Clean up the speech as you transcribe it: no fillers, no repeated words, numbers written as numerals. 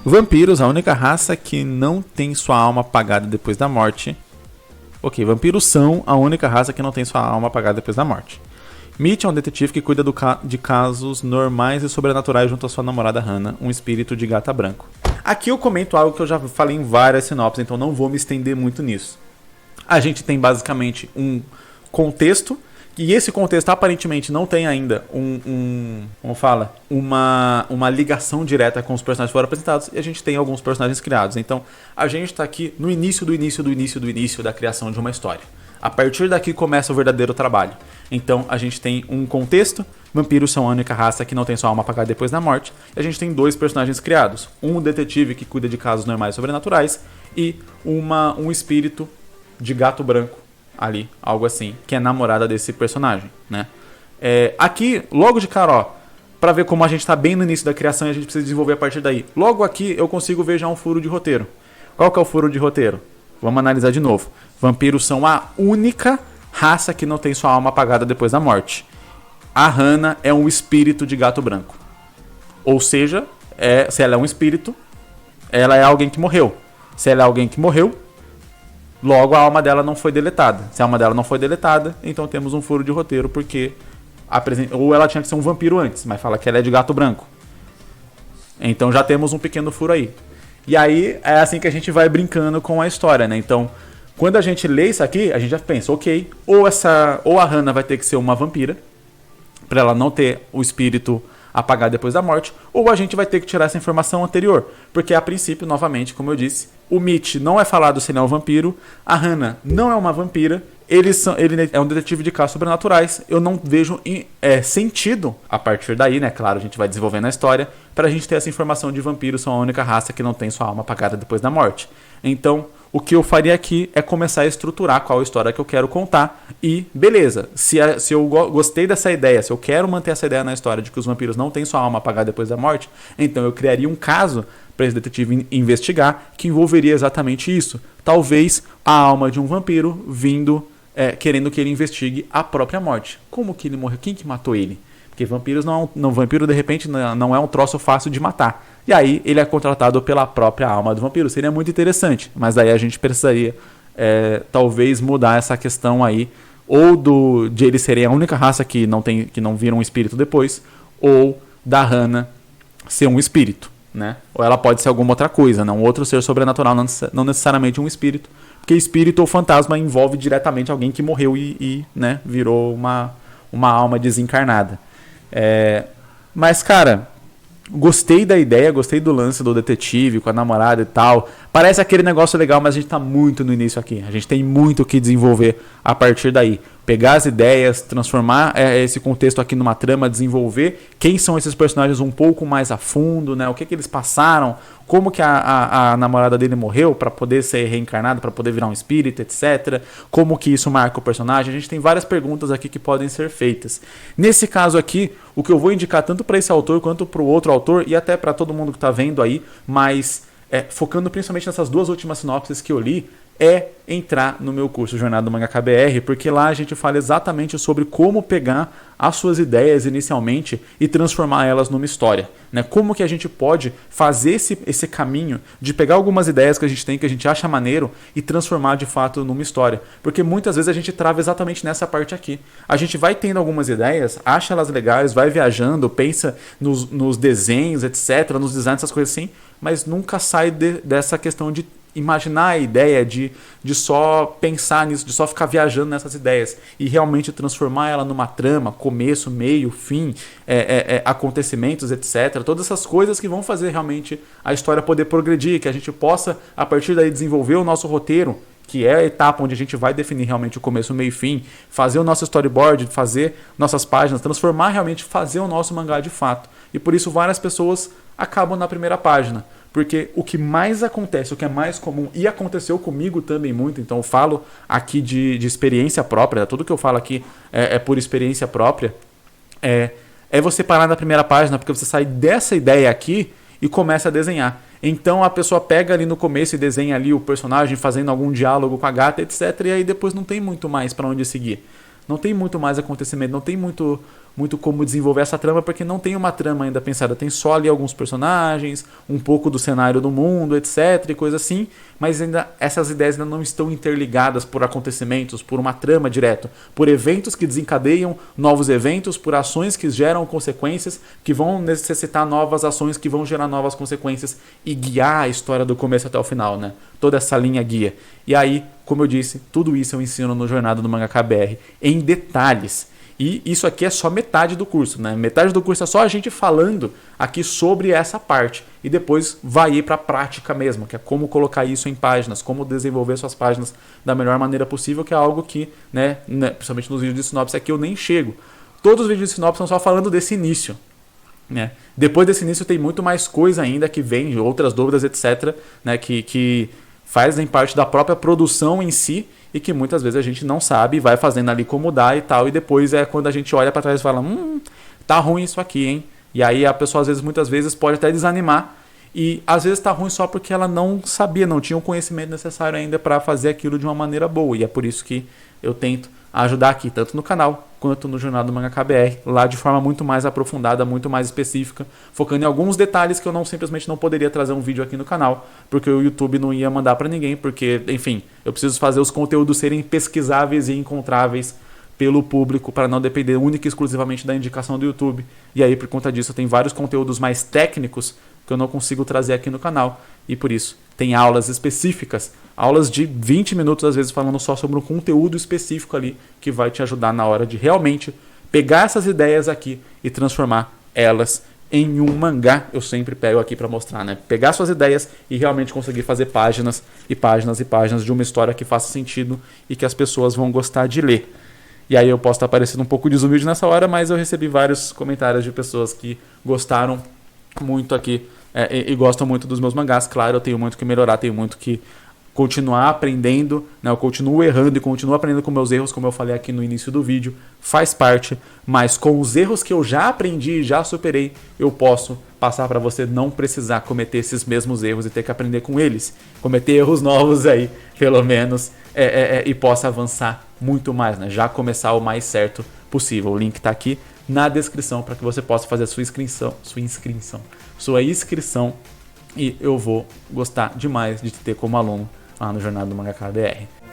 Vampiros, a única raça que não tem sua alma apagada depois da morte. Ok, vampiros são a única raça que não tem sua alma apagada depois da morte. Mitch é um detetive que cuida de casos normais e sobrenaturais junto à sua namorada Hannah, um espírito de gata branco. Aqui eu comento algo que eu já falei em várias sinopses, então não vou me estender muito nisso. A gente tem basicamente um contexto, e esse contexto aparentemente não tem ainda uma ligação direta com os personagens que foram apresentados, e a gente tem alguns personagens criados. Então a gente está aqui no início da criação de uma história. A partir daqui começa o verdadeiro trabalho. Então a gente tem um contexto, vampiros são a única raça que não tem sua alma apagada depois da morte, e a gente tem dois personagens criados, um detetive que cuida de casos normais e sobrenaturais, e um espírito de gato branco ali, algo assim, que é namorada desse personagem, né? Aqui, logo de cara, ó, pra ver como a gente tá bem no início da criação e a gente precisa desenvolver a partir daí. Logo aqui eu consigo ver já um furo de roteiro. Qual que é o furo de roteiro? Vamos analisar de novo. Vampiros são a única raça que não tem sua alma apagada depois da morte. A Hannah é um espírito de gato branco. Ou seja, se ela é um espírito, ela é alguém que morreu. Se ela é alguém que morreu, logo a alma dela não foi deletada. Se a alma dela não foi deletada, então temos um furo de roteiro, porque ou ela tinha que ser um vampiro antes, mas fala que ela é de gato branco. Então já temos um pequeno furo aí. E aí é assim que a gente vai brincando com a história, né? Então, quando a gente lê isso aqui, a gente já pensa, ok, ou a Hannah vai ter que ser uma vampira, para ela não ter o espírito apagado depois da morte, ou a gente vai ter que tirar essa informação anterior, porque a princípio, novamente, como eu disse, o Mitch não é falado se ele é um vampiro, a Hannah não é uma vampira, ele é um detetive de casos sobrenaturais, eu não vejo sentido, a partir daí, né, claro, a gente vai desenvolvendo a história, para a gente ter essa informação de vampiros são a única raça que não tem sua alma apagada depois da morte. Então, o que eu faria aqui é começar a estruturar qual a história que eu quero contar e, beleza, se eu gostei dessa ideia, se eu quero manter essa ideia na história de que os vampiros não têm sua alma apagada depois da morte, então eu criaria um caso para esse detetive investigar que envolveria exatamente isso. Talvez a alma de um vampiro vindo, querendo que ele investigue a própria morte. Como que ele morreu? Quem que matou ele? Porque vampiros vampiro de repente não é um troço fácil de matar. E aí ele é contratado pela própria alma do vampiro. Seria muito interessante. Mas daí a gente precisaria talvez mudar essa questão aí. Ou de eles serem a única raça que não viram um espírito depois. Ou da Hannah ser um espírito, né? Ou ela pode ser alguma outra coisa, não outro ser sobrenatural, não necessariamente um espírito. Porque espírito ou fantasma envolve diretamente alguém que morreu e né, virou uma alma desencarnada. Mas, cara, gostei da ideia, gostei do lance do detetive com a namorada e tal. Parece aquele negócio legal, mas a gente tá muito no início aqui. A gente tem muito o que desenvolver a partir daí. Pegar as ideias, transformar esse contexto aqui numa trama, desenvolver quem são esses personagens um pouco mais a fundo, né? O que eles passaram, como que a namorada dele morreu para poder ser reencarnado, para poder virar um espírito, etc. Como que isso marca o personagem. A gente tem várias perguntas aqui que podem ser feitas. Nesse caso aqui, o que eu vou indicar tanto para esse autor quanto para o outro autor e até para todo mundo que está vendo aí, mas focando principalmente nessas duas últimas sinopses que eu li, entrar no meu curso Jornada do Mangaka BR, porque lá a gente fala exatamente sobre como pegar as suas ideias inicialmente e transformar elas numa história, né? Como que a gente pode fazer esse caminho de pegar algumas ideias que a gente tem, que a gente acha maneiro e transformar de fato numa história, porque muitas vezes a gente trava exatamente nessa parte aqui. A gente vai tendo algumas ideias, acha elas legais, vai viajando, pensa nos desenhos, etc, nos designs, essas coisas assim, mas nunca sai dessa questão de imaginar a ideia, de só pensar nisso, de só ficar viajando nessas ideias e realmente transformar ela numa trama, começo, meio, fim, acontecimentos, etc. Todas essas coisas que vão fazer realmente a história poder progredir, que a gente possa, a partir daí, desenvolver o nosso roteiro, que é a etapa onde a gente vai definir realmente o começo, meio e fim, fazer o nosso storyboard, fazer nossas páginas, transformar realmente, fazer o nosso mangá de fato. E por isso várias pessoas acabam na primeira página. Porque o que mais acontece, o que é mais comum, e aconteceu comigo também muito, então eu falo aqui de experiência própria, tudo que eu falo aqui é por experiência própria, é você parar na primeira página, porque você sai dessa ideia aqui e começa a desenhar. Então a pessoa pega ali no começo e desenha ali o personagem fazendo algum diálogo com a gata, etc. E aí depois não tem muito mais para onde seguir. Não tem muito mais acontecimento, não tem muito muito como desenvolver essa trama, porque não tem uma trama ainda pensada, tem só ali alguns personagens, um pouco do cenário do mundo, etc, e coisa assim, mas ainda essas ideias ainda não estão interligadas por acontecimentos, por uma trama direto, por eventos que desencadeiam novos eventos, por ações que geram consequências, que vão necessitar novas ações, que vão gerar novas consequências e guiar a história do começo até o final, né? Toda essa linha guia. E aí, como eu disse, tudo isso eu ensino no Jornada do Mangaka BR, em detalhes. E isso aqui é só metade do curso, né? Metade do curso é só a gente falando aqui sobre essa parte. E depois vai ir para a prática mesmo, que é como colocar isso em páginas, como desenvolver suas páginas da melhor maneira possível, que é algo que, né, principalmente nos vídeos de sinopse aqui, eu nem chego. Todos os vídeos de sinopse são só falando desse início, né? Depois desse início tem muito mais coisa ainda que vem, outras dúvidas, etc, né, que fazem parte da própria produção em si e que muitas vezes a gente não sabe e vai fazendo ali como dá e tal, e depois é quando a gente olha para trás e fala, tá ruim isso aqui, hein? E aí a pessoa às vezes, muitas vezes pode até desanimar e às vezes tá ruim só porque ela não sabia, não tinha o conhecimento necessário ainda para fazer aquilo de uma maneira boa, e é por isso que eu tento ajudar aqui, tanto no canal quanto no Jornada do Mangaka BR, lá de forma muito mais aprofundada, muito mais específica, focando em alguns detalhes que eu simplesmente não poderia trazer um vídeo aqui no canal, porque o YouTube não ia mandar para ninguém, porque, enfim, eu preciso fazer os conteúdos serem pesquisáveis e encontráveis pelo público, para não depender única e exclusivamente da indicação do YouTube. E aí, por conta disso, tem vários conteúdos mais técnicos que eu não consigo trazer aqui no canal, e por isso tem aulas específicas, aulas de 20 minutos às vezes falando só sobre um conteúdo específico ali que vai te ajudar na hora de realmente pegar essas ideias aqui e transformar elas em um mangá. Eu sempre pego aqui para mostrar, né? Pegar suas ideias e realmente conseguir fazer páginas e páginas e páginas de uma história que faça sentido e que as pessoas vão gostar de ler. E aí eu posso estar parecendo um pouco desumilde nessa hora, mas eu recebi vários comentários de pessoas que gostaram muito aqui e gostam muito dos meus mangás. Claro, eu tenho muito que melhorar, tenho muito que continuar aprendendo, né? Eu continuo errando e continuo aprendendo com meus erros, como eu falei aqui no início do vídeo, faz parte, mas com os erros que eu já aprendi, já superei, eu posso passar para você não precisar cometer esses mesmos erros e ter que aprender com eles, cometer erros novos aí, pelo menos, e possa avançar muito mais, né? Já começar o mais certo possível. O link está aqui na descrição para que você possa fazer a sua inscrição, e eu vou gostar demais de te ter como aluno lá no Jornada do Mangaka BR.